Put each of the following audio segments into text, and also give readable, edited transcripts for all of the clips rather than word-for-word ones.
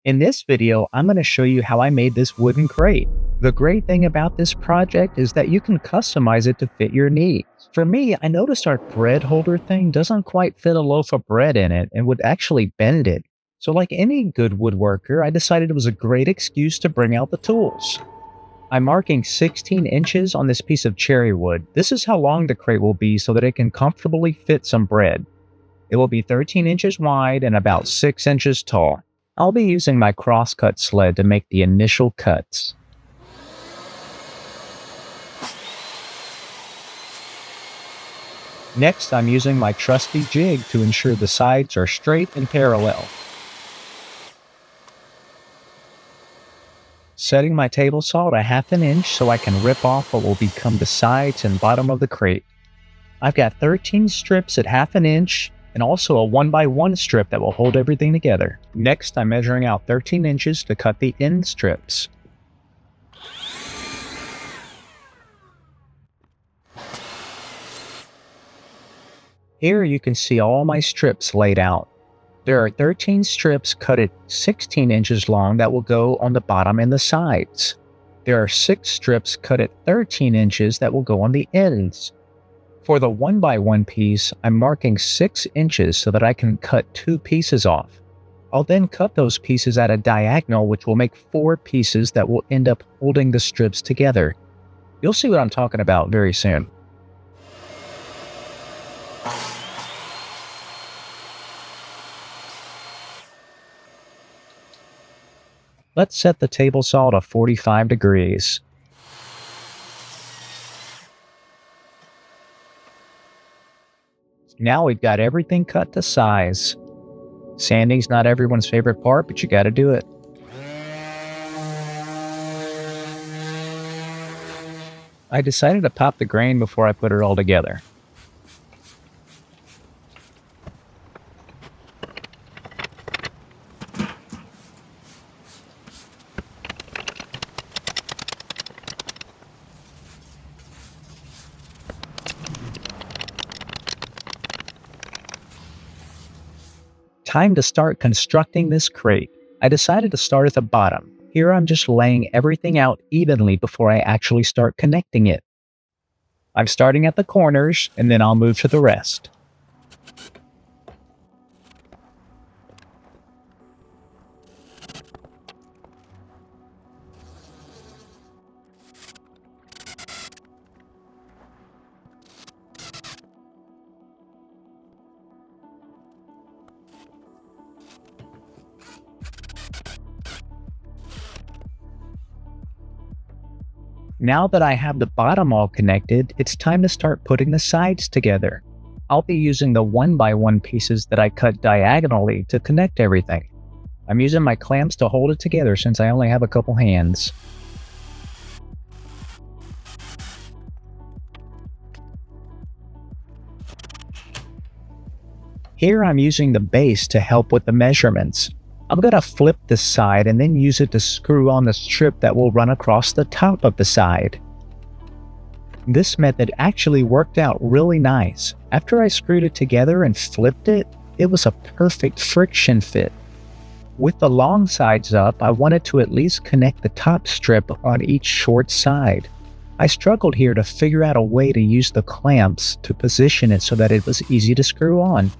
In this video, I'm going to show you how I made this wooden crate. The great thing about this project is that you can customize it to fit your needs. For me, I noticed our bread holder thing doesn't quite fit a loaf of bread in it and would actually bend it. So like any good woodworker, I decided it was a great excuse to bring out the tools. I'm marking 16 inches on this piece of cherry wood. This is how long the crate will be so that it can comfortably fit some bread. It will be 13 inches wide and about 6 inches tall. I'll be using my crosscut sled to make the initial cuts. Next, I'm using my trusty jig to ensure the sides are straight and parallel. Setting my table saw at 1/2 inch so I can rip off what will become the sides and bottom of the crate. I've got 13 strips at 1/2 inch and also a 1x1 strip that will hold everything together. Next, I'm measuring out 13 inches to cut the end strips. Here you can see all my strips laid out. There are 13 strips cut at 16 inches long that will go on the bottom and the sides. There are 6 strips cut at 13 inches that will go on the ends. For the 1x1 piece, I'm marking 6 inches so that I can cut 2 pieces off. I'll then cut those pieces at a diagonal, which will make 4 pieces that will end up holding the strips together. You'll see what I'm talking about very soon. Let's set the table saw to 45 degrees. Now we've got everything cut to size. Sanding's not everyone's favorite part, but you gotta do it. I decided to pop the grain before I put it all together. Time to start constructing this crate. I decided to start at the bottom. Here I'm just laying everything out evenly before I actually start connecting it. I'm starting at the corners and then I'll move to the rest. Now that I have the bottom all connected, it's time to start putting the sides together. I'll be using the 1x1 pieces that I cut diagonally to connect everything. I'm using my clamps to hold it together since I only have a couple hands. Here I'm using the base to help with the measurements. I'm going to flip the side and then use it to screw on the strip that will run across the top of the side. This method actually worked out really nice. After I screwed it together and flipped it, it was a perfect friction fit. With the long sides up, I wanted to at least connect the top strip on each short side. I struggled here to figure out a way to use the clamps to position it so that it was easy to screw on.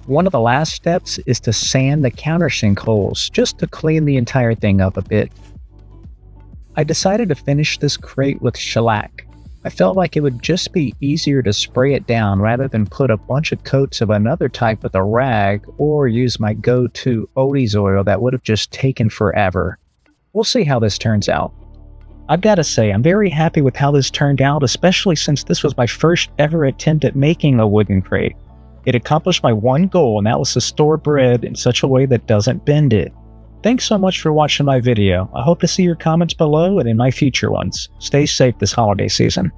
One of the last steps is to sand the countersink holes, just to clean the entire thing up a bit. I decided to finish this crate with shellac. I felt like it would just be easier to spray it down rather than put a bunch of coats of another type with a rag or use my go-to Odie's oil that would have just taken forever. We'll see how this turns out. I've got to say, I'm very happy with how this turned out, especially since this was my first ever attempt at making a wooden crate. It accomplished my one goal, and that was to store bread in such a way that doesn't bend it. Thanks so much for watching my video. I hope to see your comments below and in my future ones. Stay safe this holiday season.